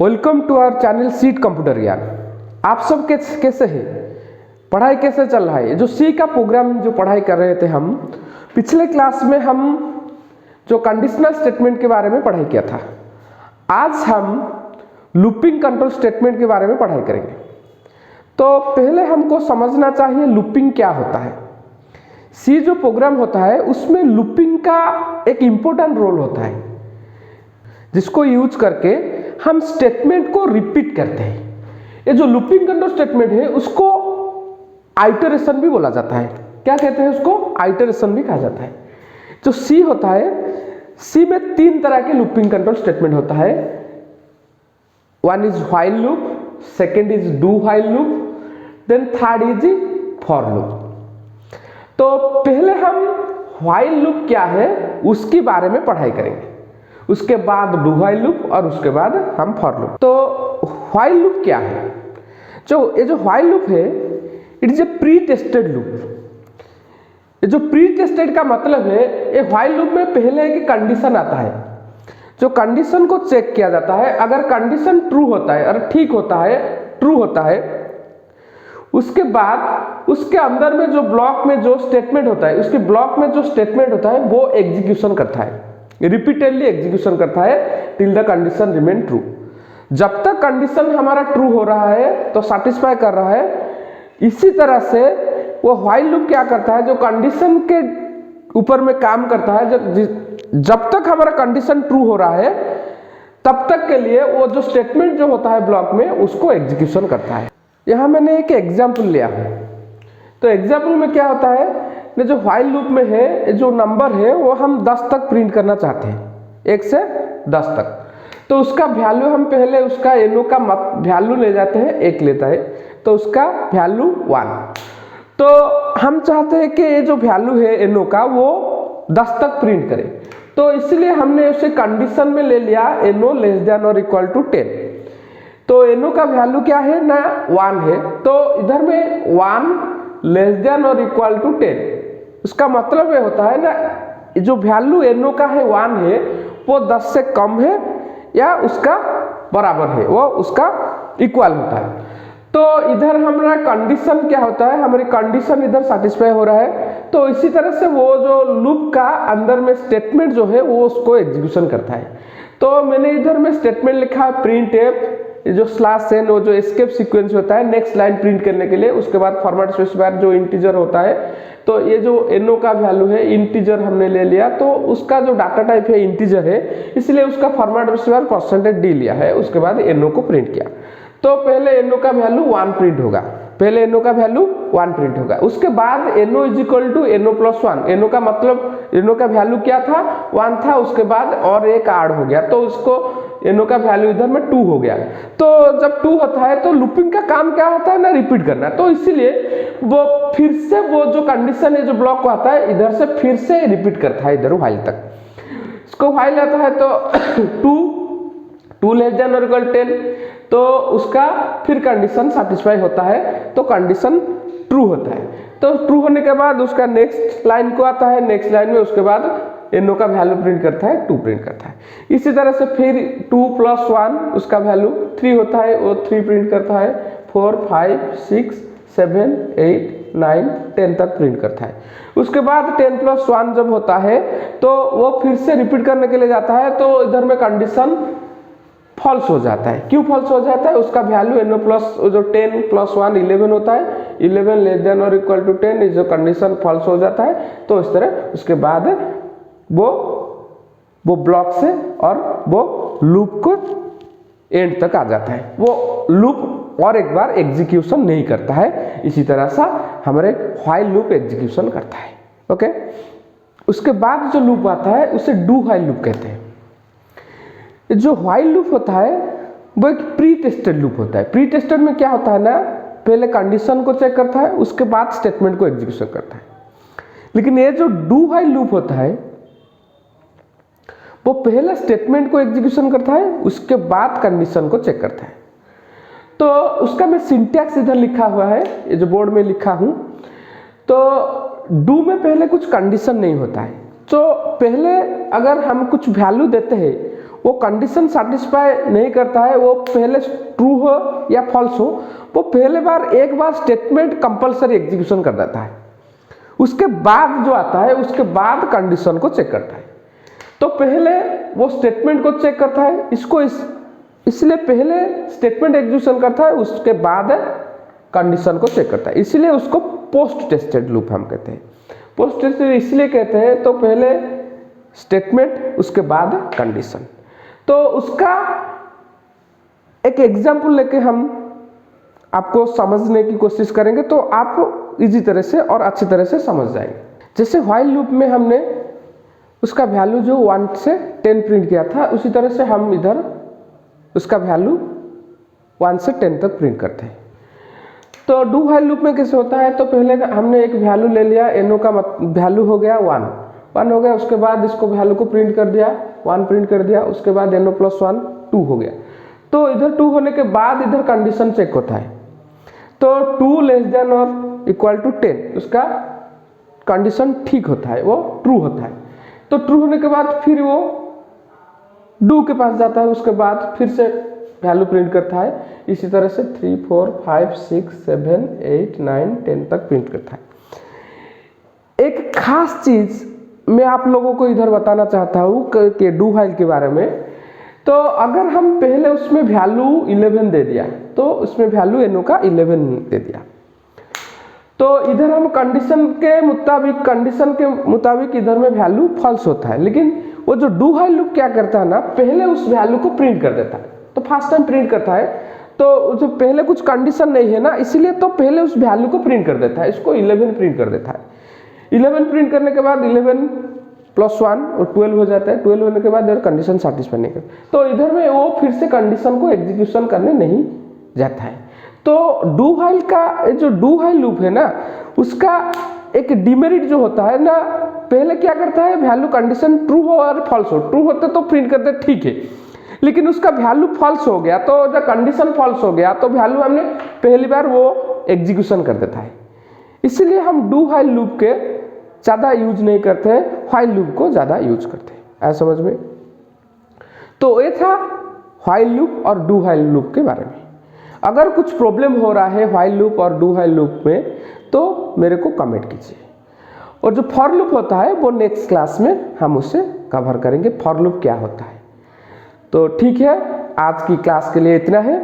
Welcome to our channel seat computer ज्ञान। आप सब कैसे हैं? पढ़ाई कैसे चल रहा है? जो सी का प्रोग्राम जो पढ़ाई कर रहे थे हम पिछले क्लास में हम जो कंडीशनल स्टेटमेंट के बारे में पढ़ाई किया था। आज हम लूपिंग कंट्रोल स्टेटमेंट के बारे में पढ़ाई करेंगे। तो पहले हमको समझना चाहिए लूपिंग क्या होता है। सी जो प्रोग्राम होता है उसमें लूपिंग का एक इम्पोर्टेंट रोल होता है, जिसको यूज करके हम स्टेटमेंट को रिपीट करते हैं। ये जो लूपिंग कंट्रोल स्टेटमेंट है उसको आइटरेशन भी बोला जाता है। क्या कहते हैं उसको? आइटरेशन भी कहा जाता है। जो सी होता है, सी में तीन तरह के लूपिंग कंट्रोल स्टेटमेंट होता है। One is while loop, second is do while loop, then third is for loop. तो पहले हम व्हाइल लूप क्या है उसके बारे में पढ़ाई करेंगे, उसके बाद डू व्हाइल लूप और उसके बाद हम फॉर लूप। तो व्हाइल लूप क्या है? ये जो व्हाइल लूप है it is a pre tested loop. ये जो प्री टेस्टेड का मतलब है, ये व्हाइल लूप में पहले एक कंडीशन आता है, जो कंडीशन को चेक किया जाता है। अगर कंडीशन ट्रू होता है और ठीक होता है, ट्रू होता है, उसके बाद उसके अंदर में जो ब्लॉक में जो स्टेटमेंट होता है, उसके ब्लॉक में जो स्टेटमेंट होता है वो एग्जीक्यूशन करता है, रिपीटेडली एग्जीक्यूशन करता है till the condition remain true. जब तक कंडीशन हमारा ट्रू हो रहा है तो सेटिस्फाई कर रहा है। इसी तरह से वो व्हाइल लूप क्या करता है, जो कंडीशन के ऊपर में काम करता है। जब तक हमारा कंडीशन ट्रू हो रहा है तब तक के लिए वो जो स्टेटमेंट जो होता है ब्लॉक में उसको एग्जीक्यूशन करता है। यहाँ मैंने एक एग्जाम्पल लिया है। तो एग्जाम्पल में क्या होता है, जो व्हाइल लूप में है जो नंबर है वो हम 10 तक प्रिंट करना चाहते हैं, 1 से 10 तक। तो उसका वैल्यू हम पहले उसका एनो का वैल्यू ले जाते हैं, 1 लेता है तो उसका वैल्यू 1। तो हम चाहते हैं कि ये जो वैल्यू है एनो का वो 10 तक प्रिंट करे। तो इसलिए हमने उसे कंडीशन में ले लिया एनो लेस देन और इक्वल टू 10। तो एनो का वैल्यू क्या है ना, 1 है। तो इधर में 1 लेस देन और इक्वल टू 10, उसका मतलब ये होता है ना, जो वैल्यू एनो का है 1 है वो 10 से कम है या उसका बराबर है, वो उसका इक्वल होता है। तो इधर हमारा कंडीशन क्या होता है, हमारी कंडीशन इधर सेटिस्फाई हो रहा है। तो इसी तरह से वो जो लूप का अंदर में स्टेटमेंट जो है वो उसको एग्जीक्यूशन करता है। तो मैंने इधर में स्टेटमेंट लिखा है प्रिंट एफ, जो /n वो जो एस्केप सीक्वेंस होता है नेक्स्ट लाइन प्रिंट करने के लिए। उसके बाद फॉर्मेट स्पेसिफायर जो इंटीजर होता है, तो ये जो एनो का वैल्यू है इंटीजर हमने ले लिया, तो उसका जो डाटा टाइप है इंटीजर है, इसलिए उसका फॉर्मेट स्पेसिफायर %d लिया है। उसके बाद एनो को प्रिंट किया। तो पहले एनो का वैल्यू 1 प्रिंट होगा, पहले एनो का वैल्यू 1 प्रिंट होगा। उसके बाद एनो इज इक्वल टू एनो प्लस 1। एनो का मतलब एनो का वैल्यू क्या था, 1 था, उसके बाद और एक ऐड हो गया तो उसको एनो का वैल्यू इधर में 2 हो गया। तो जब 2 होता है तो लूपिंग का काम क्या होता है ना, रिपीट करना। तो इसीलिए वो फिर से वो जो कंडीशन है जो ब्लॉक को आता है इधर से फिर से रिपीट करता है इधर व्हाइल तक। इसको व्हाइल आता है तो 2 लेस देन और इक्वल 10, तो उसका फिर कंडीशन सेटिस्फाई होता है तो कंडीशन ट्रू होता है। तो ट्रू होने के बाद उसका नेक्स्ट लाइन को आता है, नेक्स्ट लाइन में उसके बाद एनो का वैल्यू प्रिंट करता है, 2 प्रिंट करता है। इसी तरह से फिर 2 + 1 उसका वैल्यू 3 होता है, वो 3 प्रिंट करता है। 4 5 6 7 8 9 10 तक प्रिंट करता है। उसके बाद 10 + 1 जब होता है तो वो फिर से रिपीट करने के लिए जाता है, तो इधर में कंडीशन फॉल्स हो जाता है। क्यों फॉल्स हो जाता है? उसका वैल्यू एनो प्लस जो 10 + 1 11 होता है, 11 लेस देन और इक्वल टू 10, इस जो कंडीशन फॉल्स हो जाता है। तो इस तरह उसके बाद वो ब्लॉक से और वो लूप को एंड तक आ जाता है। वो लूप और एक बार एग्जीक्यूशन नहीं करता है। इसी तरह से हमारे व्हाइल लूप एग्जीक्यूशन करता है। ओके, उसके बाद जो लूप आता है उसे डू व्हाइल लूप कहते हैं। जो व्हाइल लूप होता है वो एक प्री टेस्टेड लूप होता है। प्री टेस्टेड में क्या होता है ना, पहले कंडीशन को चेक करता है, उसके बाद स्टेटमेंट को एग्जीक्यूशन करता है। लेकिन ये जो डू व्हाइल लूप होता है वो पहले स्टेटमेंट को एग्जीक्यूशन करता है, उसके बाद कंडीशन को चेक करता है। तो उसका मैं सिंटैक्स इधर लिखा हुआ है, ये जो बोर्ड में लिखा हूं। तो डू में पहले कुछ कंडीशन नहीं होता है। तो पहले अगर हम कुछ वैल्यू देते हैं वो कंडीशन सेटिस्फाई नहीं करता है, वो पहले ट्रू हो या फॉल्स हो, वो एक बार स्टेटमेंट कंपलसरी एग्जीक्यूशन कर देता है। उसके बाद जो आता है उसके बाद कंडीशन को चेक करता है। तो पहले वो स्टेटमेंट को चेक करता है, इसलिए पहले स्टेटमेंट एग्जीक्यूशन करता है, उसके बाद कंडीशन को चेक करता है, इसलिए उसको पोस्ट टेस्टेड लूप हम कहते हैं। पोस्ट टेस्टेड इसलिए कहते हैं तो पहले स्टेटमेंट उसके बाद कंडीशन। तो उसका एक एग्जाम्पल लेके हम आपको समझने की कोशिश करेंगे तो आप इजी तरह से और अच्छी तरह से समझ जाएंगे। जैसे व्हाइल लूप में हमने उसका वैल्यू जो 1 से 10 प्रिंट किया था, उसी तरह से हम इधर उसका वैल्यू 1 से 10 तक प्रिंट करते हैं। तो डू व्हाइल लूप में कैसे होता है, तो पहले हमने एक वैल्यू ले लिया, एनो का वैल्यू हो गया 1 हो गया, उसके बाद इसको वैल्यू को प्रिंट कर दिया, 1 प्रिंट कर दिया, उसके बाद एनो प्लस 1 2 हो गया। तो इधर 2 होने के बाद इधर कंडीशन चेक होता है, तो 2 लेस देन और इक्वल टू 10, उसका कंडीशन ठीक होता है, वो ट्रू होता है। तो ट्रू होने के बाद फिर वो डू के पास जाता है, उसके बाद फिर से वैल्यू प्रिंट करता है, इसी तरह से 3 4 5 6 7 8 9 10 तक प्रिंट करता है। एक खास चीज मैं आप लोगों को इधर बताना चाहता हूँ कि डू व्हाइल के बारे में। तो अगर हम पहले उसमें वैल्यू 11 दे दिया, तो उसमें वैल्यू एनो का 11 दे दिया, तो इधर हम कंडीशन के मुताबिक इधर में वैल्यू फॉल्स होता है। लेकिन वो जो डू व्हाइल लूप क्या करता है ना, पहले उस वैल्यू को प्रिंट कर देता है। तो फर्स्ट टाइम प्रिंट करता है, तो जो पहले कुछ कंडीशन नहीं है ना, इसीलिए तो पहले उस वैल्यू को प्रिंट कर देता है, इसको 11 प्रिंट कर देता है। 11 प्रिंट करने के बाद 11 प्लस 1 और 12 हो जाता है। 12 होने के बाद इधर कंडीशन सेटिस्फाई नहीं करता, तो इधर में वो फिर से कंडीशन को एग्जीक्यूशन करने नहीं जाता है। तो डू व्हाइल का जो डू व्हाइल लूप है ना, उसका एक डिमेरिट जो होता है ना, पहले क्या करता है, वैल्यू कंडीशन ट्रू हो और फॉल्स हो, ट्रू होते तो प्रिंट करते ठीक है, लेकिन उसका वैल्यू फॉल्स हो गया, तो जब कंडीशन फॉल्स हो गया तो वैल्यू हमने पहली बार वो एग्जीक्यूशन कर देता है। इसलिए हम डू व्हाइल लूप के ज़्यादा यूज नहीं करते हैं, व्हाइल लूप को ज़्यादा यूज करते हैं। ऐसा समझ में? तो ये था व्हाइल लूप और डू व्हाइल लूप के बारे में। अगर कुछ प्रॉब्लम हो रहा है व्हाइल लूप और डू व्हाइल लूप में तो मेरे को कमेंट कीजिए। और जो फॉर लूप होता है वो नेक्स्ट क्लास में हम उसे कवर करेंगे, फॉर लूप क्या होता है। तो ठीक है, आज की क्लास के लिए इतना है।